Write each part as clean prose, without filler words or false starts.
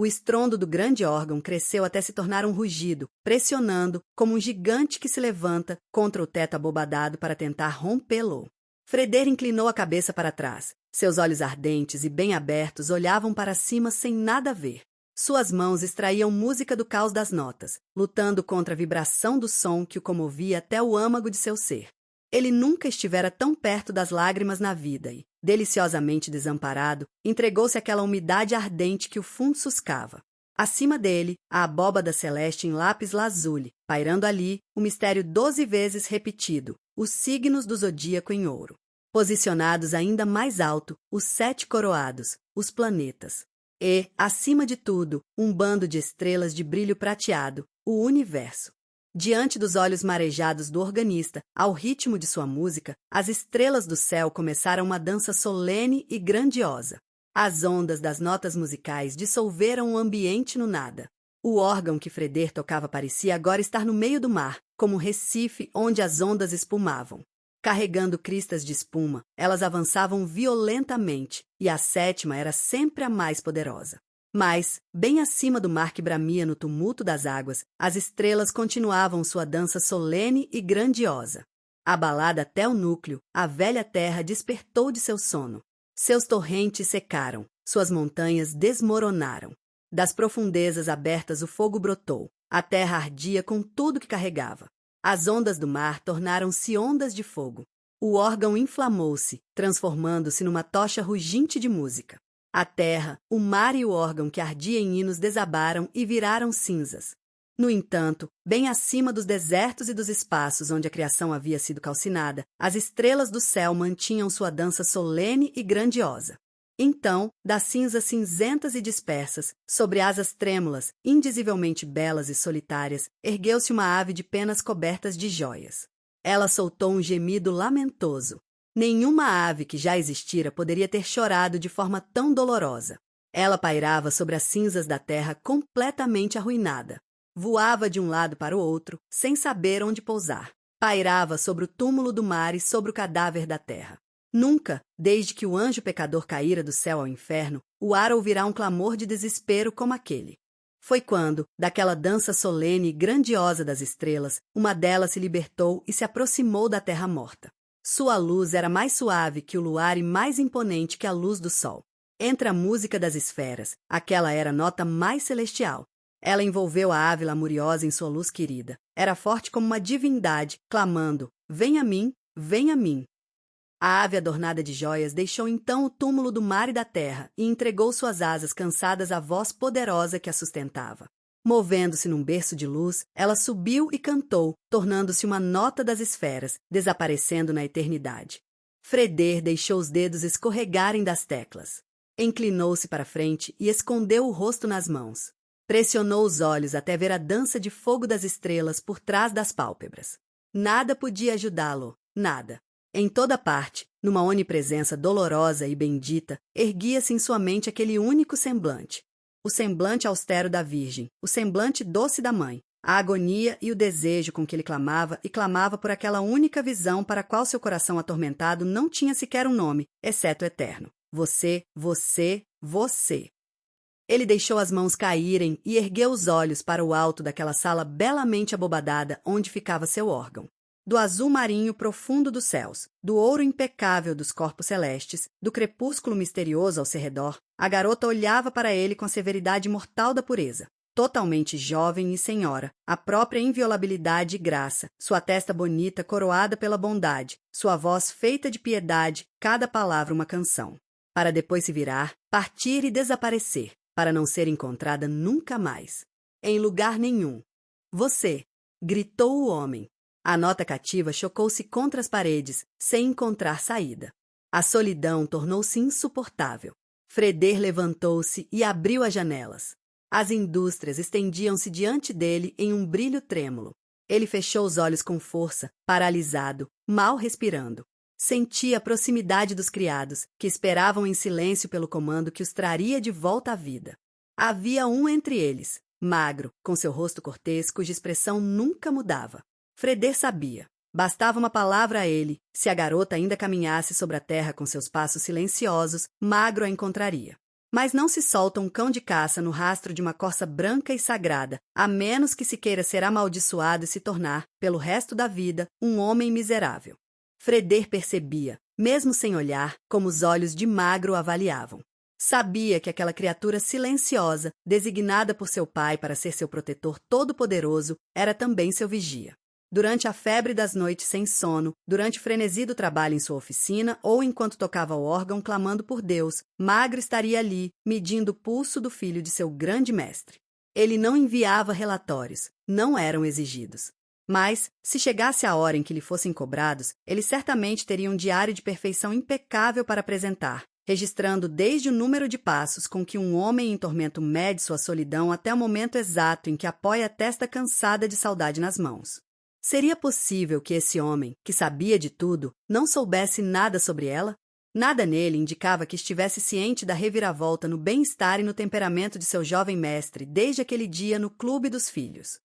O estrondo do grande órgão cresceu até se tornar um rugido, pressionando, como um gigante que se levanta contra o teto abobadado para tentar rompê-lo. Freder inclinou a cabeça para trás. Seus olhos ardentes e bem abertos olhavam para cima sem nada ver. Suas mãos extraíam música do caos das notas, lutando contra a vibração do som que o comovia até o âmago de seu ser. Ele nunca estivera tão perto das lágrimas na vida e, deliciosamente desamparado, entregou-se àquela umidade ardente que o fundo suscava. Acima dele, a abóbada celeste em lápis lazuli, pairando ali, o mistério 12 vezes repetido, os signos do zodíaco em ouro. Posicionados ainda mais alto, os 7 coroados, os planetas. E, acima de tudo, um bando de estrelas de brilho prateado, o universo. Diante dos olhos marejados do organista, ao ritmo de sua música, as estrelas do céu começaram uma dança solene e grandiosa. As ondas das notas musicais dissolveram o ambiente no nada. O órgão que Freder tocava parecia agora estar no meio do mar, como um recife onde as ondas espumavam. Carregando cristas de espuma, elas avançavam violentamente, e a 7ª era sempre a mais poderosa. Mas, bem acima do mar que bramia no tumulto das águas, as estrelas continuavam sua dança solene e grandiosa. Abalada até o núcleo, a velha terra despertou de seu sono. Seus torrentes secaram, suas montanhas desmoronaram. Das profundezas abertas o fogo brotou, a terra ardia com tudo que carregava. As ondas do mar tornaram-se ondas de fogo. O órgão inflamou-se, transformando-se numa tocha ruginte de música. A terra, o mar e o órgão que ardia em hinos desabaram e viraram cinzas. No entanto, bem acima dos desertos e dos espaços onde a criação havia sido calcinada, as estrelas do céu mantinham sua dança solene e grandiosa. Então, das cinzas cinzentas e dispersas, sobre asas trêmulas, indizivelmente belas e solitárias, ergueu-se uma ave de penas cobertas de joias. Ela soltou um gemido lamentoso. Nenhuma ave que já existira poderia ter chorado de forma tão dolorosa. Ela pairava sobre as cinzas da terra completamente arruinada. Voava de um lado para o outro, sem saber onde pousar. Pairava sobre o túmulo do mar e sobre o cadáver da terra. Nunca, desde que o anjo pecador caíra do céu ao inferno, o ar ouvirá um clamor de desespero como aquele. Foi quando, daquela dança solene e grandiosa das estrelas, uma delas se libertou e se aproximou da terra morta. Sua luz era mais suave que o luar e mais imponente que a luz do sol. Entre a música das esferas, aquela era a nota mais celestial. Ela envolveu a ave lamuriosa em sua luz querida. Era forte como uma divindade, clamando, "Vem a mim, vem a mim." A ave adornada de joias deixou então o túmulo do mar e da terra e entregou suas asas cansadas à voz poderosa que a sustentava. Movendo-se num berço de luz, ela subiu e cantou, tornando-se uma nota das esferas, desaparecendo na eternidade. Freder deixou os dedos escorregarem das teclas. Inclinou-se para frente e escondeu o rosto nas mãos. Pressionou os olhos até ver a dança de fogo das estrelas por trás das pálpebras. Nada podia ajudá-lo, nada. Em toda parte, numa onipresença dolorosa e bendita, erguia-se em sua mente aquele único semblante. O semblante austero da Virgem, o semblante doce da Mãe, a agonia e o desejo com que ele clamava e clamava por aquela única visão para a qual seu coração atormentado não tinha sequer um nome, exceto o eterno. Você, você, você. Ele deixou as mãos caírem e ergueu os olhos para o alto daquela sala belamente abobadada onde ficava seu órgão. Do azul marinho profundo dos céus, do ouro impecável dos corpos celestes, do crepúsculo misterioso ao seu redor, a garota olhava para ele com a severidade mortal da pureza. Totalmente jovem e senhora, a própria inviolabilidade e graça, sua testa bonita coroada pela bondade, sua voz feita de piedade, cada palavra uma canção. Para depois se virar, partir e desaparecer, para não ser encontrada nunca mais. Em lugar nenhum. Você! Gritou o homem. A nota cativa chocou-se contra as paredes, sem encontrar saída. A solidão tornou-se insuportável. Freder levantou-se e abriu as janelas. As indústrias estendiam-se diante dele em um brilho trêmulo. Ele fechou os olhos com força, paralisado, mal respirando. Sentia a proximidade dos criados, que esperavam em silêncio pelo comando que os traria de volta à vida. Havia um entre eles, magro, com seu rosto cortês, cuja expressão nunca mudava. Freder sabia. Bastava uma palavra a ele. Se a garota ainda caminhasse sobre a terra com seus passos silenciosos, magro a encontraria. Mas não se solta um cão de caça no rastro de uma corça branca e sagrada, a menos que se queira ser amaldiçoado e se tornar, pelo resto da vida, um homem miserável. Freder percebia, mesmo sem olhar, como os olhos de Magro o avaliavam. Sabia que aquela criatura silenciosa, designada por seu pai para ser seu protetor todo-poderoso, era também seu vigia. Durante a febre das noites sem sono, durante o frenesi do trabalho em sua oficina ou enquanto tocava o órgão clamando por Deus, Magro estaria ali, medindo o pulso do filho de seu grande mestre. Ele não enviava relatórios, não eram exigidos. Mas, se chegasse a hora em que lhe fossem cobrados, ele certamente teria um diário de perfeição impecável para apresentar, registrando desde o número de passos com que um homem em tormento mede sua solidão até o momento exato em que apoia a testa cansada de saudade nas mãos. Seria possível que esse homem, que sabia de tudo, não soubesse nada sobre ela? Nada nele indicava que estivesse ciente da reviravolta no bem-estar e no temperamento de seu jovem mestre desde aquele dia no Clube dos Filhos.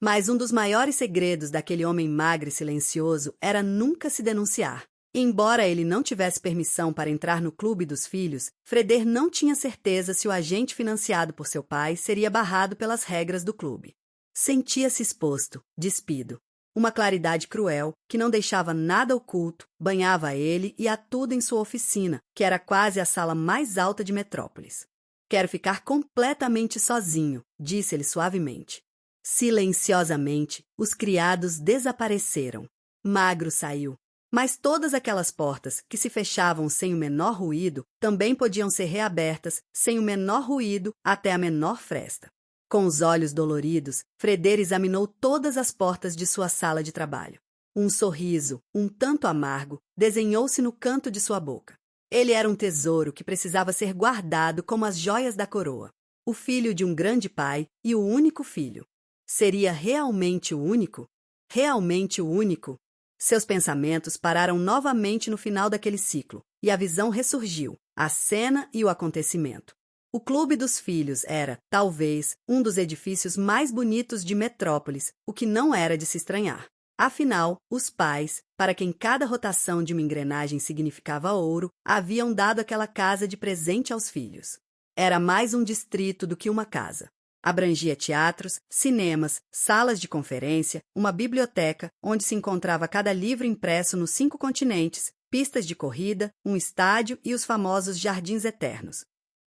Mas um dos maiores segredos daquele homem magro e silencioso era nunca se denunciar. Embora ele não tivesse permissão para entrar no Clube dos Filhos, Freder não tinha certeza se o agente financiado por seu pai seria barrado pelas regras do clube. Sentia-se exposto, despido. Uma claridade cruel, que não deixava nada oculto, banhava a ele e a tudo em sua oficina, que era quase a sala mais alta de Metrópolis. Quero ficar completamente sozinho, disse ele suavemente. Silenciosamente, os criados desapareceram. Magro saiu. Mas todas aquelas portas, que se fechavam sem o menor ruído, também podiam ser reabertas, sem o menor ruído, até a menor fresta. Com os olhos doloridos, Freder examinou todas as portas de sua sala de trabalho. Um sorriso, um tanto amargo, desenhou-se no canto de sua boca. Ele era um tesouro que precisava ser guardado como as joias da coroa. O filho de um grande pai e o único filho. Seria realmente o único? Realmente o único? Seus pensamentos pararam novamente no final daquele ciclo, e a visão ressurgiu, a cena e o acontecimento. O Clube dos Filhos era, talvez, um dos edifícios mais bonitos de Metrópolis, o que não era de se estranhar. Afinal, os pais, para quem cada rotação de uma engrenagem significava ouro, haviam dado aquela casa de presente aos filhos. Era mais um distrito do que uma casa. Abrangia teatros, cinemas, salas de conferência, uma biblioteca, onde se encontrava cada livro impresso nos 5 continentes, pistas de corrida, um estádio e os famosos Jardins Eternos.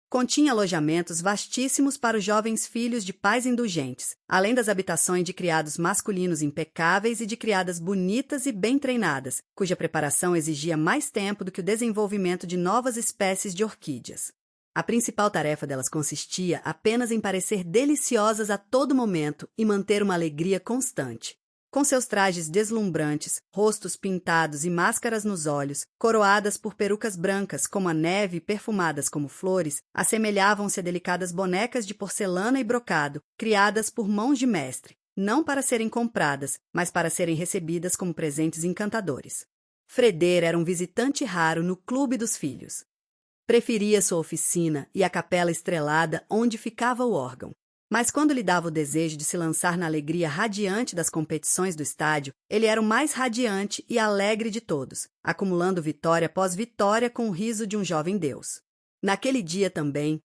Continha alojamentos vastíssimos para os jovens filhos de pais indulgentes, além das habitações de criados masculinos impecáveis e de criadas bonitas e bem treinadas, cuja preparação exigia mais tempo do que o desenvolvimento de novas espécies de orquídeas. A principal tarefa delas consistia apenas em parecer deliciosas a todo momento e manter uma alegria constante. Com seus trajes deslumbrantes, rostos pintados e máscaras nos olhos, coroadas por perucas brancas como a neve e perfumadas como flores, assemelhavam-se a delicadas bonecas de porcelana e brocado, criadas por mãos de mestre, não para serem compradas, mas para serem recebidas como presentes encantadores. Freder era um visitante raro no Clube dos Filhos. Preferia sua oficina e a capela estrelada onde ficava o órgão. Mas quando lhe dava o desejo de se lançar na alegria radiante das competições do estádio, ele era o mais radiante e alegre de todos, acumulando vitória após vitória com o riso de um jovem deus. Naquele dia também,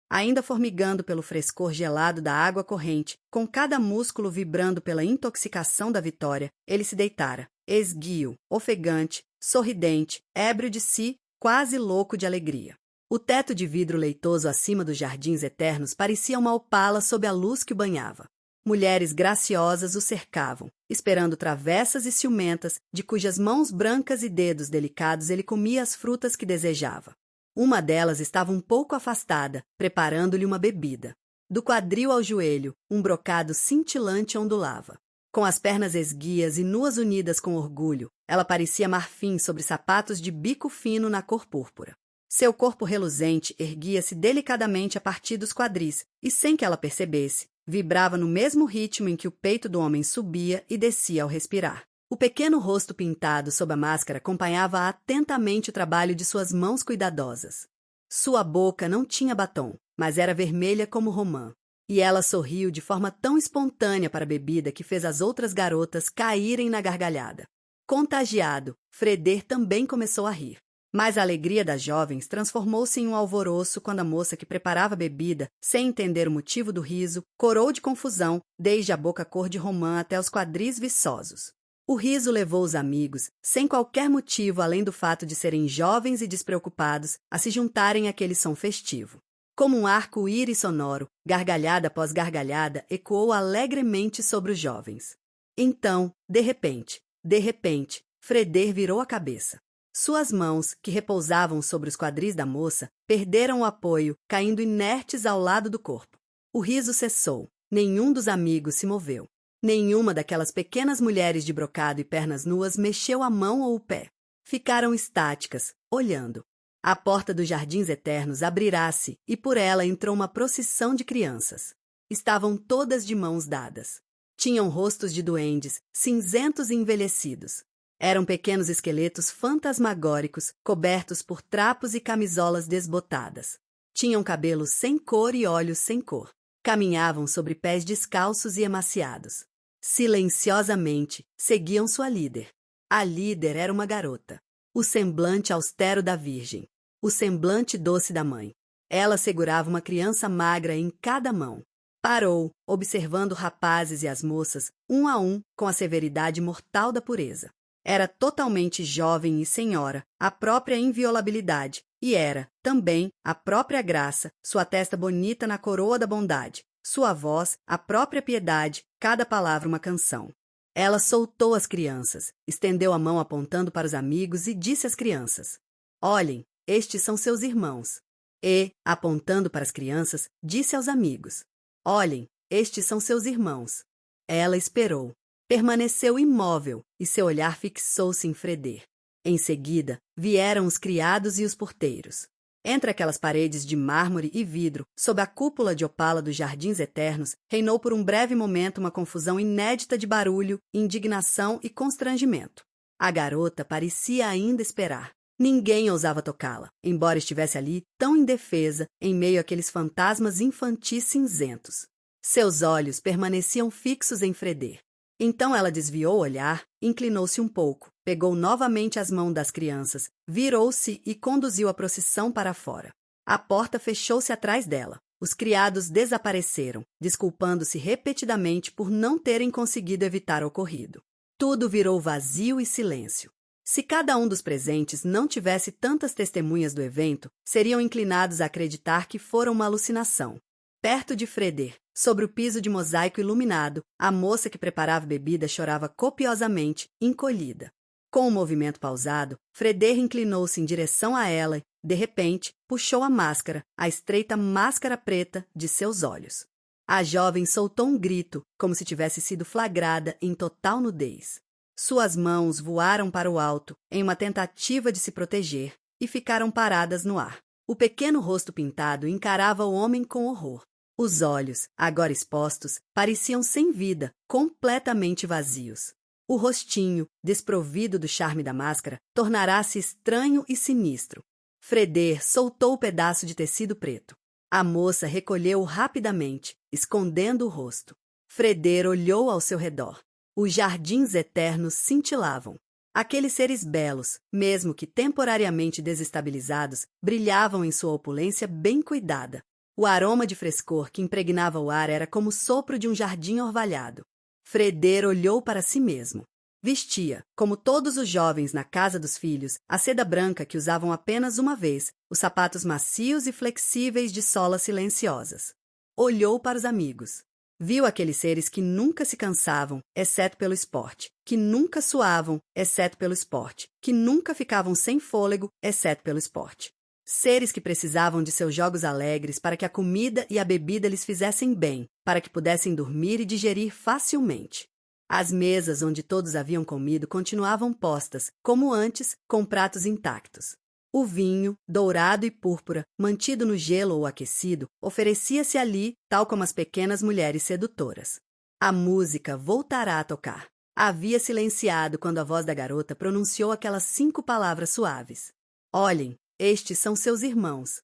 ainda formigando pelo frescor gelado da água corrente, com cada músculo vibrando pela intoxicação da vitória, ele se deitara, esguio, ofegante, sorridente, ébrio de si, quase louco de alegria. O teto de vidro leitoso acima dos Jardins Eternos parecia uma opala sob a luz que o banhava. Mulheres graciosas o cercavam, esperando travessas e ciumentas, de cujas mãos brancas e dedos delicados ele comia as frutas que desejava. Uma delas estava um pouco afastada, preparando-lhe uma bebida. Do quadril ao joelho, um brocado cintilante ondulava. Com as pernas esguias e nuas unidas com orgulho, ela parecia marfim sobre sapatos de bico fino na cor púrpura. Seu corpo reluzente erguia-se delicadamente a partir dos quadris e, sem que ela percebesse, vibrava no mesmo ritmo em que o peito do homem subia e descia ao respirar. O pequeno rosto pintado sob a máscara acompanhava atentamente o trabalho de suas mãos cuidadosas. Sua boca não tinha batom, mas era vermelha como romã. E ela sorriu de forma tão espontânea para a bebida que fez as outras garotas caírem na gargalhada. Contagiado, Freder também começou a rir. Mas a alegria das jovens transformou-se em um alvoroço quando a moça que preparava a bebida, sem entender o motivo do riso, corou de confusão, desde a boca cor de romã até os quadris viçosos. O riso levou os amigos, sem qualquer motivo além do fato de serem jovens e despreocupados, a se juntarem àquele som festivo. Como um arco-íris sonoro, gargalhada após gargalhada, ecoou alegremente sobre os jovens. Então, de repente, Freder virou a cabeça. Suas mãos, que repousavam sobre os quadris da moça, perderam o apoio, caindo inertes ao lado do corpo. O riso cessou. Nenhum dos amigos se moveu. Nenhuma daquelas pequenas mulheres de brocado e pernas nuas mexeu a mão ou o pé. Ficaram estáticas, olhando. A porta dos Jardins Eternos abrirá-se e por ela entrou uma procissão de crianças. Estavam todas de mãos dadas. Tinham rostos de duendes, cinzentos e envelhecidos. Eram pequenos esqueletos fantasmagóricos, cobertos por trapos e camisolas desbotadas. Tinham cabelos sem cor e olhos sem cor. Caminhavam sobre pés descalços e emaciados. Silenciosamente, seguiam sua líder. A líder era uma garota. O semblante austero da Virgem. O semblante doce da mãe. Ela segurava uma criança magra em cada mão. Parou, observando os rapazes e as moças, um a um, com a severidade mortal da pureza. Era totalmente jovem e senhora, a própria inviolabilidade, e era, também, a própria graça, sua testa bonita na coroa da bondade, sua voz, a própria piedade, cada palavra uma canção. Ela soltou as crianças, estendeu a mão apontando para os amigos e disse às crianças: "Olhem, estes são seus irmãos." E, apontando para as crianças, disse aos amigos: "Olhem, estes são seus irmãos." Ela esperou. Permaneceu imóvel e seu olhar fixou-se em Freder. Em seguida, vieram os criados e os porteiros. Entre aquelas paredes de mármore e vidro, sob a cúpula de opala dos Jardins Eternos, reinou por um breve momento uma confusão inédita de barulho, indignação e constrangimento. A garota parecia ainda esperar. Ninguém ousava tocá-la, embora estivesse ali tão indefesa, em meio àqueles fantasmas infantis cinzentos. Seus olhos permaneciam fixos em Freder. Então ela desviou o olhar, inclinou-se um pouco, pegou novamente as mãos das crianças, virou-se e conduziu a procissão para fora. A porta fechou-se atrás dela. Os criados desapareceram, desculpando-se repetidamente por não terem conseguido evitar o ocorrido. Tudo virou vazio e silêncio. Se cada um dos presentes não tivesse tantas testemunhas do evento, seriam inclinados a acreditar que fora uma alucinação. Perto de Freder, sobre o piso de mosaico iluminado, a moça que preparava bebida chorava copiosamente, encolhida. Com um movimento pausado, Freder inclinou-se em direção a ela e, de repente, puxou a máscara, a estreita máscara preta, de seus olhos. A jovem soltou um grito, como se tivesse sido flagrada em total nudez. Suas mãos voaram para o alto, em uma tentativa de se proteger, e ficaram paradas no ar. O pequeno rosto pintado encarava o homem com horror. Os olhos, agora expostos, pareciam sem vida, completamente vazios. O rostinho, desprovido do charme da máscara, tornara-se estranho e sinistro. Freder soltou o pedaço de tecido preto. A moça recolheu-o rapidamente, escondendo o rosto. Freder olhou ao seu redor. Os Jardins Eternos cintilavam. Aqueles seres belos, mesmo que temporariamente desestabilizados, brilhavam em sua opulência bem cuidada. O aroma de frescor que impregnava o ar era como o sopro de um jardim orvalhado. Freder olhou para si mesmo. Vestia, como todos os jovens na casa dos filhos, a seda branca que usavam apenas uma vez, os sapatos macios e flexíveis de solas silenciosas. Olhou para os amigos. Viu aqueles seres que nunca se cansavam, exceto pelo esporte, que nunca suavam, exceto pelo esporte, que nunca ficavam sem fôlego, exceto pelo esporte. Seres que precisavam de seus jogos alegres para que a comida e a bebida lhes fizessem bem, para que pudessem dormir e digerir facilmente. As mesas onde todos haviam comido continuavam postas, como antes, com pratos intactos. O vinho, dourado e púrpura, mantido no gelo ou aquecido, oferecia-se ali, tal como as pequenas mulheres sedutoras. A música voltará a tocar. Havia silenciado quando a voz da garota pronunciou aquelas 5 palavras suaves. Olhem, estes são seus irmãos.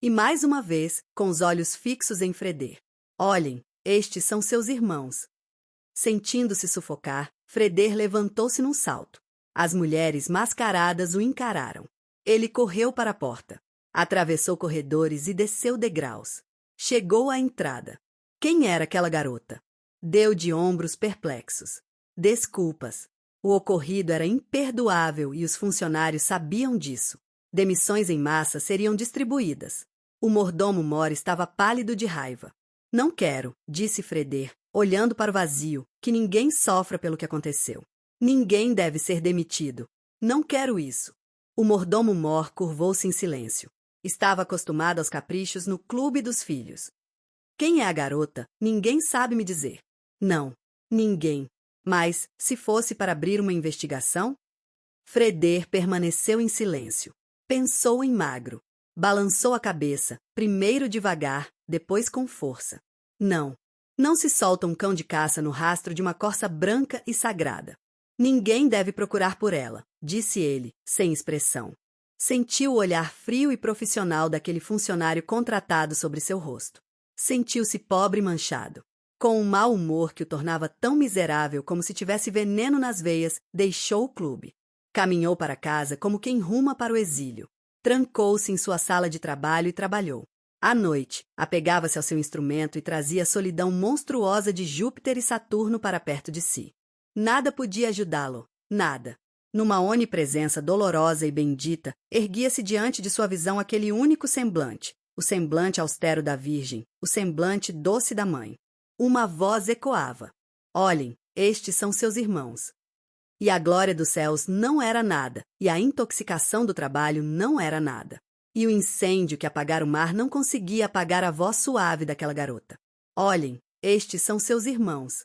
E mais uma vez, com os olhos fixos em Freder. Olhem, estes são seus irmãos. Sentindo-se sufocar, Freder levantou-se num salto. As mulheres mascaradas o encararam. Ele correu para a porta. Atravessou corredores e desceu degraus. Chegou à entrada. Quem era aquela garota? Deu de ombros perplexos. Desculpas. O ocorrido era imperdoável e os funcionários sabiam disso. Demissões em massa seriam distribuídas. O mordomo Mor estava pálido de raiva. Não quero, disse Freder, olhando para o vazio, que ninguém sofra pelo que aconteceu. Ninguém deve ser demitido. Não quero isso. O mordomo Mor curvou-se em silêncio. Estava acostumado aos caprichos no clube dos filhos. Quem é a garota? Ninguém sabe me dizer. Não, ninguém. Mas, se fosse para abrir uma investigação? Freder permaneceu em silêncio. Pensou em Magro. Balançou a cabeça, primeiro devagar, depois com força. Não. Não se solta um cão de caça no rastro de uma corça branca e sagrada. Ninguém deve procurar por ela, disse ele, sem expressão. Sentiu o olhar frio e profissional daquele funcionário contratado sobre seu rosto. Sentiu-se pobre e manchado. Com um mau humor que o tornava tão miserável como se tivesse veneno nas veias, deixou o clube. Caminhou para casa como quem ruma para o exílio. Trancou-se em sua sala de trabalho e trabalhou. À noite, apegava-se ao seu instrumento e trazia a solidão monstruosa de Júpiter e Saturno para perto de si. Nada podia ajudá-lo, nada. Numa onipresença dolorosa e bendita, erguia-se diante de sua visão aquele único semblante, o semblante austero da Virgem, o semblante doce da Mãe. Uma voz ecoava. Olhem, estes são seus irmãos. E a glória dos céus não era nada, e a intoxicação do trabalho não era nada. E o incêndio que apagara o mar não conseguia apagar a voz suave daquela garota. Olhem, estes são seus irmãos.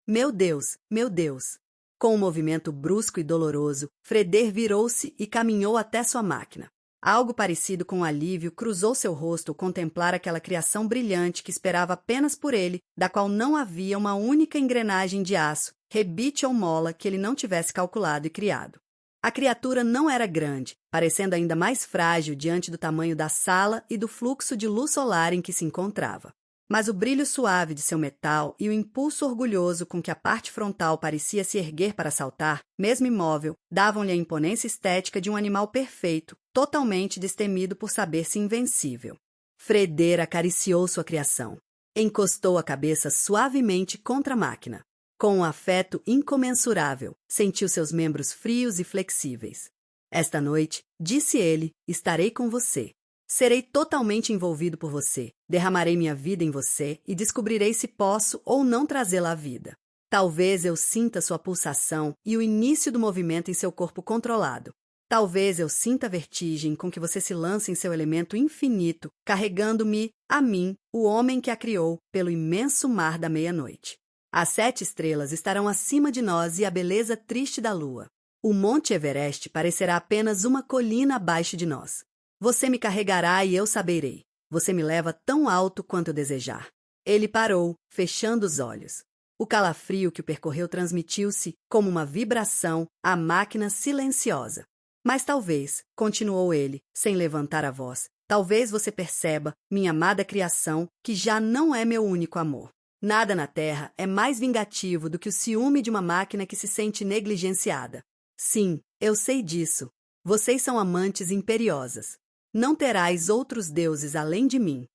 Meu Deus, meu Deus! Com um movimento brusco e doloroso, Freder virou-se e caminhou até sua máquina. Algo parecido com um alívio cruzou seu rosto ao contemplar aquela criação brilhante que esperava apenas por ele, da qual não havia uma única engrenagem de aço, rebite ou mola que ele não tivesse calculado e criado. A criatura não era grande, parecendo ainda mais frágil diante do tamanho da sala e do fluxo de luz solar em que se encontrava. Mas o brilho suave de seu metal e o impulso orgulhoso com que a parte frontal parecia se erguer para saltar, mesmo imóvel, davam-lhe a imponência estética de um animal perfeito, totalmente destemido por saber-se invencível. Freder acariciou sua criação. Encostou a cabeça suavemente contra a máquina. Com um afeto incomensurável, sentiu seus membros frios e flexíveis. Esta noite, disse ele, estarei com você. Serei totalmente envolvido por você, derramarei minha vida em você e descobrirei se posso ou não trazê-la à vida. Talvez eu sinta sua pulsação e o início do movimento em seu corpo controlado. Talvez eu sinta a vertigem com que você se lança em seu elemento infinito, carregando-me, a mim, o homem que a criou, pelo imenso mar da meia-noite. As 7 estrelas estarão acima de nós e a beleza triste da lua. O Monte Everest parecerá apenas uma colina abaixo de nós. Você me carregará e eu saberei. Você me leva tão alto quanto eu desejar. Ele parou, fechando os olhos. O calafrio que o percorreu transmitiu-se, como uma vibração, à máquina silenciosa. Mas talvez, continuou ele, sem levantar a voz, talvez você perceba, minha amada criação, que já não é meu único amor. Nada na Terra é mais vingativo do que o ciúme de uma máquina que se sente negligenciada. Sim, eu sei disso. Vocês são amantes imperiosas. Não terás outros deuses além de mim.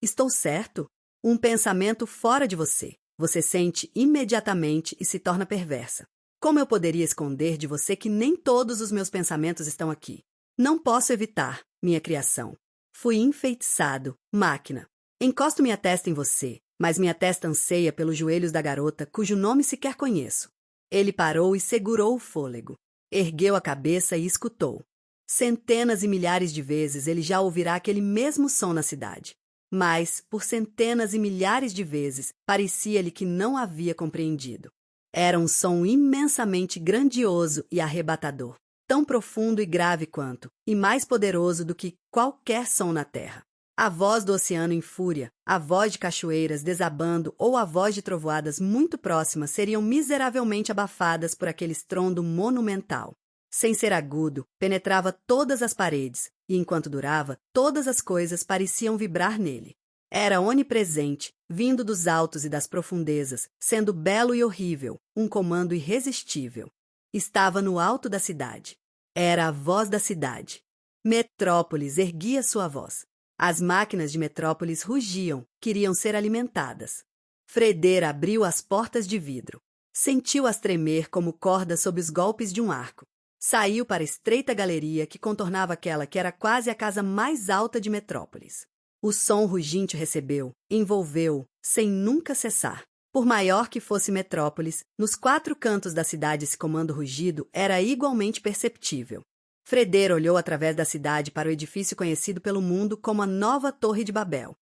Estou certo? Um pensamento fora de você. Você sente imediatamente e se torna perversa. Como eu poderia esconder de você que nem todos os meus pensamentos estão aqui? Não posso evitar, minha criação. Fui enfeitiçado, máquina. Encosto minha testa em você, mas minha testa anseia pelos joelhos da garota cujo nome sequer conheço. Ele parou e segurou o fôlego. Ergueu a cabeça e escutou. Centenas e milhares de vezes ele já ouvirá aquele mesmo som na cidade. Mas, por centenas e milhares de vezes, parecia-lhe que não havia compreendido. Era um som imensamente grandioso e arrebatador, tão profundo e grave quanto, e mais poderoso do que qualquer som na terra. A voz do oceano em fúria, a voz de cachoeiras desabando ou a voz de trovoadas muito próximas seriam miseravelmente abafadas por aquele estrondo monumental. Sem ser agudo, penetrava todas as paredes, e enquanto durava, todas as coisas pareciam vibrar nele. Era onipresente, vindo dos altos e das profundezas, sendo belo e horrível, um comando irresistível. Estava no alto da cidade. Era a voz da cidade. Metrópolis erguia sua voz. As máquinas de Metrópolis rugiam, queriam ser alimentadas. Freder abriu as portas de vidro. Sentiu-as tremer como cordas sob os golpes de um arco. Saiu para a estreita galeria que contornava aquela que era quase a casa mais alta de Metrópolis. O som ruginte recebeu, envolveu-o, sem nunca cessar. Por maior que fosse Metrópolis, nos 4 cantos da cidade esse comando rugido era igualmente perceptível. Freder olhou através da cidade para o edifício conhecido pelo mundo como a Nova Torre de Babel.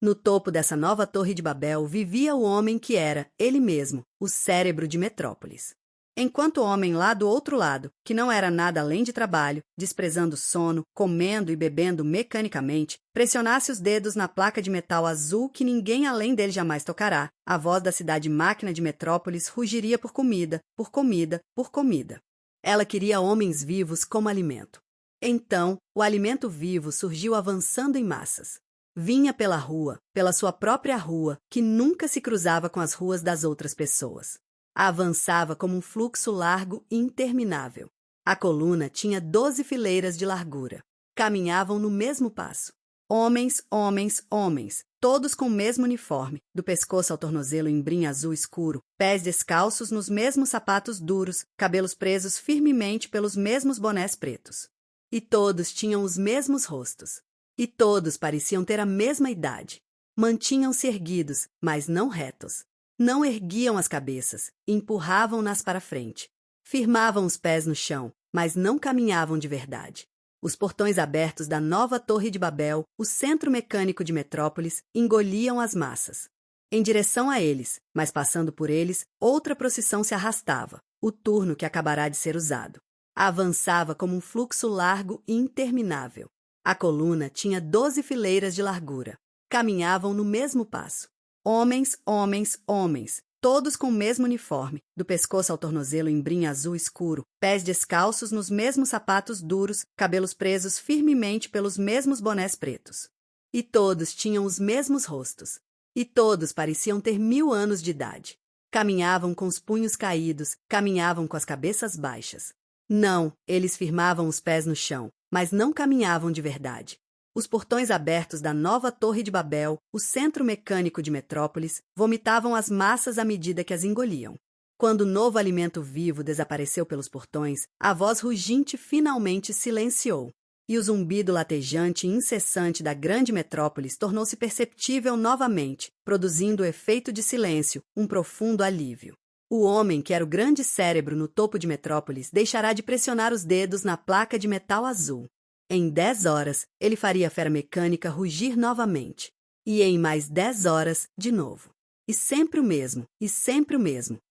No topo dessa nova Torre de Babel vivia o homem que era, ele mesmo, o cérebro de Metrópolis. Enquanto o homem lá do outro lado, que não era nada além de trabalho, desprezando sono, comendo e bebendo mecanicamente, pressionasse os dedos na placa de metal azul que ninguém além dele jamais tocará, a voz da cidade máquina de Metrópolis rugiria por comida, por comida, por comida. Ela queria homens vivos como alimento. Então, o alimento vivo surgiu avançando em massas. Vinha pela rua, pela sua própria rua, que nunca se cruzava com as ruas das outras pessoas. Avançava como um fluxo largo e interminável. A coluna tinha 12 fileiras de largura. Caminhavam no mesmo passo. Homens, homens, homens, todos com o mesmo uniforme, do pescoço ao tornozelo em brim azul escuro, pés descalços nos mesmos sapatos duros, cabelos presos firmemente pelos mesmos bonés pretos. E todos tinham os mesmos rostos. E todos pareciam ter a mesma idade. Mantinham-se erguidos, mas não retos. Não erguiam as cabeças, empurravam-nas para frente. Firmavam os pés no chão, mas não caminhavam de verdade. Os portões abertos da nova Torre de Babel, o centro mecânico de Metrópolis, engoliam as massas. Em direção a eles, mas passando por eles, outra procissão se arrastava, o turno que acabará de ser usado. Avançava como um fluxo largo e interminável. A coluna tinha 12 fileiras de largura. Caminhavam no mesmo passo. Homens, homens, homens, todos com o mesmo uniforme, do pescoço ao tornozelo em brim azul escuro, pés descalços nos mesmos sapatos duros, cabelos presos firmemente pelos mesmos bonés pretos. E todos tinham os mesmos rostos. E todos pareciam ter 1000 anos de idade. Caminhavam com os punhos caídos, caminhavam com as cabeças baixas. Não, eles firmavam os pés no chão, mas não caminhavam de verdade. Os portões abertos da nova Torre de Babel, o centro mecânico de Metrópolis, vomitavam as massas à medida que as engoliam. Quando o novo alimento vivo desapareceu pelos portões, a voz ruginte finalmente silenciou, e o zumbido latejante e incessante da grande Metrópolis tornou-se perceptível novamente, produzindo o efeito de silêncio, um profundo alívio. O homem que era o grande cérebro no topo de Metrópolis deixará de pressionar os dedos na placa de metal azul. Em 10 horas, ele faria a fera mecânica rugir novamente. E em mais 10 horas, de novo. E sempre o mesmo,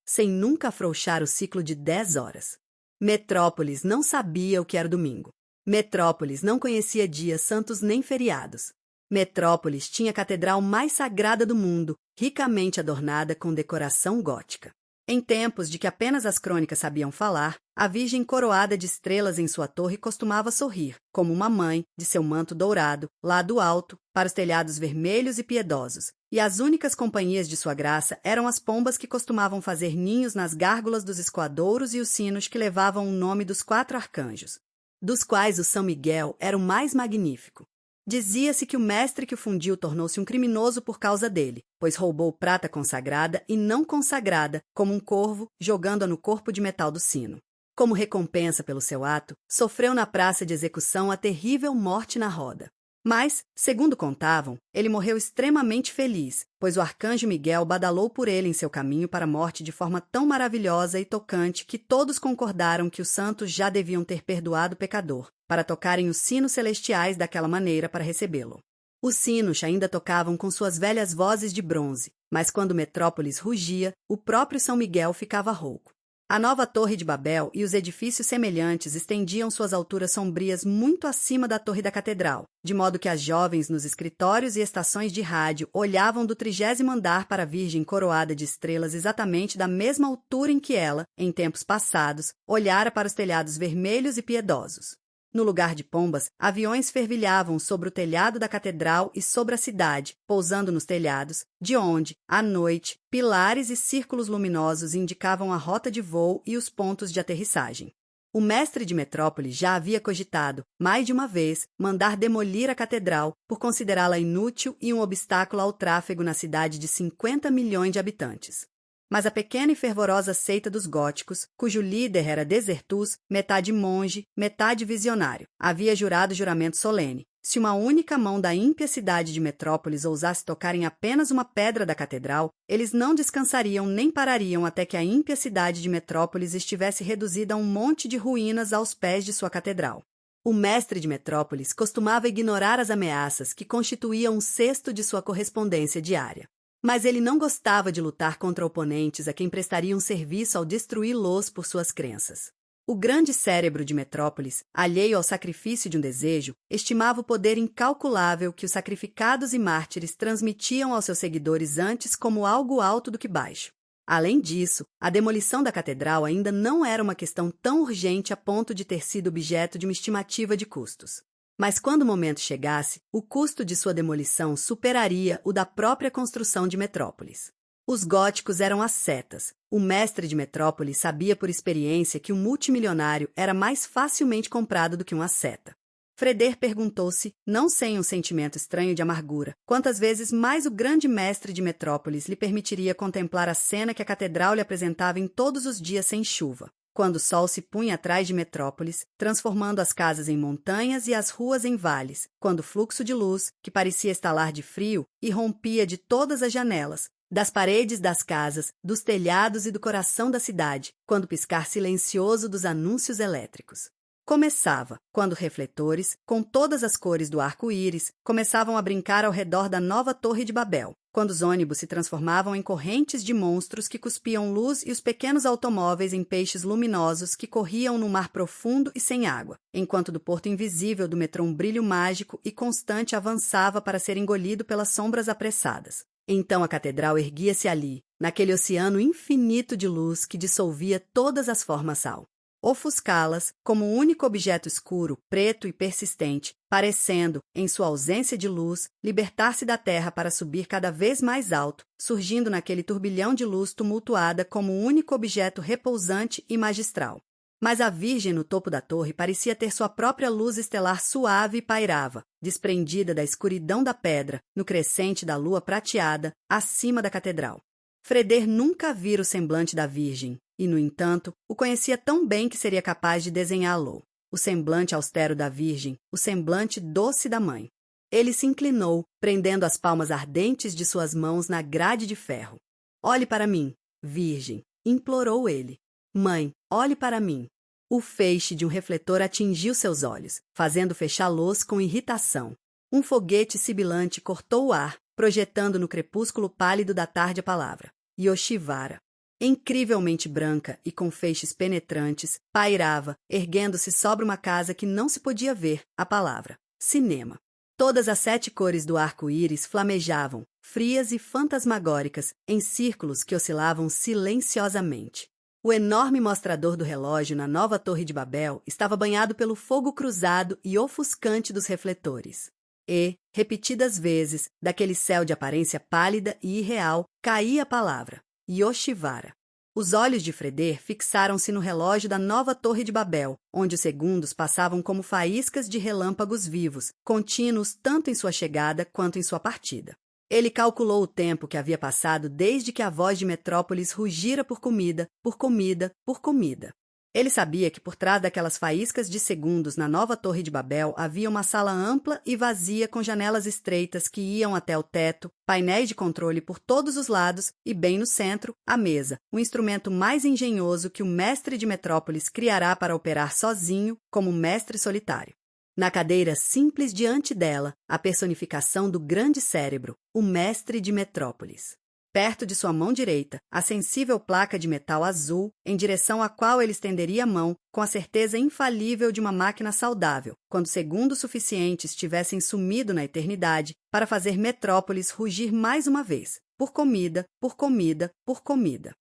sem nunca afrouxar o ciclo de 10 horas. Metrópolis não sabia o que era domingo. Metrópolis não conhecia dias santos nem feriados. Metrópolis tinha a catedral mais sagrada do mundo, ricamente adornada com decoração gótica. Em tempos de que apenas as crônicas sabiam falar, a Virgem coroada de estrelas em sua torre costumava sorrir, como uma mãe, de seu manto dourado, lá do alto, para os telhados vermelhos e piedosos, e as únicas companhias de sua graça eram as pombas que costumavam fazer ninhos nas gárgulas dos escoadouros e os sinos que levavam o nome dos 4 arcanjos, dos quais o São Miguel era o mais magnífico. Dizia-se que o mestre que o fundiu tornou-se um criminoso por causa dele, pois roubou prata consagrada e não consagrada, como um corvo, jogando-a no corpo de metal do sino. Como recompensa pelo seu ato, sofreu na praça de execução a terrível morte na roda. Mas, segundo contavam, ele morreu extremamente feliz, pois o arcanjo Miguel badalou por ele em seu caminho para a morte de forma tão maravilhosa e tocante que todos concordaram que os santos já deviam ter perdoado o pecador, para tocarem os sinos celestiais daquela maneira para recebê-lo. Os sinos ainda tocavam com suas velhas vozes de bronze, mas quando Metrópolis rugia, o próprio São Miguel ficava rouco. A nova Torre de Babel e os edifícios semelhantes estendiam suas alturas sombrias muito acima da torre da catedral, de modo que as jovens nos escritórios e estações de rádio olhavam do 30º andar para a Virgem coroada de estrelas exatamente da mesma altura em que ela, em tempos passados, olhara para os telhados vermelhos e piedosos. No lugar de pombas, aviões fervilhavam sobre o telhado da catedral e sobre a cidade, pousando nos telhados, de onde, à noite, pilares e círculos luminosos indicavam a rota de voo e os pontos de aterrissagem. O mestre de Metrópolis já havia cogitado, mais de uma vez, mandar demolir a catedral por considerá-la inútil e um obstáculo ao tráfego na cidade de 50 milhões de habitantes. Mas a pequena e fervorosa seita dos góticos, cujo líder era Desertus, metade monge, metade visionário, havia jurado juramento solene. Se uma única mão da ímpia cidade de Metrópolis ousasse tocar em apenas uma pedra da catedral, eles não descansariam nem parariam até que a ímpia cidade de Metrópolis estivesse reduzida a um monte de ruínas aos pés de sua catedral. O mestre de Metrópolis costumava ignorar as ameaças que constituíam um cesto de sua correspondência diária. Mas ele não gostava de lutar contra oponentes a quem prestariam serviço ao destruí-los por suas crenças. O grande cérebro de Metrópolis, alheio ao sacrifício de um desejo, estimava o poder incalculável que os sacrificados e mártires transmitiam aos seus seguidores antes como algo alto do que baixo. Além disso, a demolição da catedral ainda não era uma questão tão urgente a ponto de ter sido objeto de uma estimativa de custos. Mas quando o momento chegasse, o custo de sua demolição superaria o da própria construção de Metrópolis. Os góticos eram ascetas. O mestre de Metrópolis sabia por experiência que um multimilionário era mais facilmente comprado do que um asceta. Freder perguntou-se, não sem um sentimento estranho de amargura, quantas vezes mais o grande mestre de Metrópolis lhe permitiria contemplar a cena que a catedral lhe apresentava em todos os dias sem chuva, quando o sol se punha atrás de Metrópolis, transformando as casas em montanhas e as ruas em vales, quando o fluxo de luz, que parecia estalar de frio, irrompia de todas as janelas, das paredes das casas, dos telhados e do coração da cidade, quando o piscar silencioso dos anúncios elétricos. Começava, quando refletores, com todas as cores do arco-íris, começavam a brincar ao redor da nova Torre de Babel, quando os ônibus se transformavam em correntes de monstros que cuspiam luz e os pequenos automóveis em peixes luminosos que corriam no mar profundo e sem água, enquanto do porto invisível do metrô um brilho mágico e constante avançava para ser engolido pelas sombras apressadas. Então a catedral erguia-se ali, naquele oceano infinito de luz que dissolvia todas as formas sal. Ofuscá-las como um único objeto escuro, preto e persistente, parecendo, em sua ausência de luz, libertar-se da terra para subir cada vez mais alto, surgindo naquele turbilhão de luz tumultuada como um único objeto repousante e magistral. Mas a Virgem no topo da torre parecia ter sua própria luz estelar suave e pairava, desprendida da escuridão da pedra, no crescente da lua prateada, acima da catedral. Freder nunca vira o semblante da Virgem, e, no entanto, o conhecia tão bem que seria capaz de desenhá-lo. O semblante austero da Virgem, o semblante doce da Mãe. Ele se inclinou, prendendo as palmas ardentes de suas mãos na grade de ferro. Olhe para mim, Virgem, implorou ele. Mãe, olhe para mim. O feixe de um refletor atingiu seus olhos, fazendo fechá-los com irritação. Um foguete sibilante cortou o ar, projetando no crepúsculo pálido da tarde a palavra Yoshivara. Incrivelmente branca e com feixes penetrantes, pairava, erguendo-se sobre uma casa que não se podia ver, a palavra cinema. Todas as 7 cores do arco-íris flamejavam, frias e fantasmagóricas, em círculos que oscilavam silenciosamente. O enorme mostrador do relógio na nova Torre de Babel estava banhado pelo fogo cruzado e ofuscante dos refletores. E, repetidas vezes, daquele céu de aparência pálida e irreal, caía a palavra Yoshivara. Os olhos de Freder fixaram-se no relógio da nova Torre de Babel, onde os segundos passavam como faíscas de relâmpagos vivos, contínuos tanto em sua chegada quanto em sua partida. Ele calculou o tempo que havia passado desde que a voz de Metrópolis rugira por comida, por comida, por comida. Ele sabia que por trás daquelas faíscas de segundos na nova Torre de Babel havia uma sala ampla e vazia com janelas estreitas que iam até o teto, painéis de controle por todos os lados e, bem no centro, a mesa, o instrumento mais engenhoso que o mestre de Metrópolis criará para operar sozinho como mestre solitário. Na cadeira simples diante dela, a personificação do grande cérebro, o mestre de Metrópolis. Perto de sua mão direita, a sensível placa de metal azul, em direção à qual ele estenderia a mão, com a certeza infalível de uma máquina saudável, quando segundos suficientes tivessem sumido na eternidade para fazer Metrópolis rugir mais uma vez, por comida, por comida, por comida.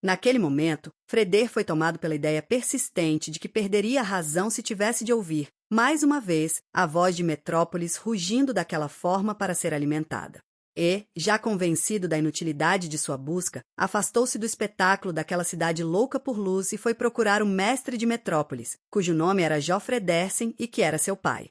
Naquele momento, Freder foi tomado pela ideia persistente de que perderia a razão se tivesse de ouvir, mais uma vez, a voz de Metrópolis rugindo daquela forma para ser alimentada. E, já convencido da inutilidade de sua busca, afastou-se do espetáculo daquela cidade louca por luz e foi procurar o mestre de Metrópolis, cujo nome era Joffre Dersen e que era seu pai.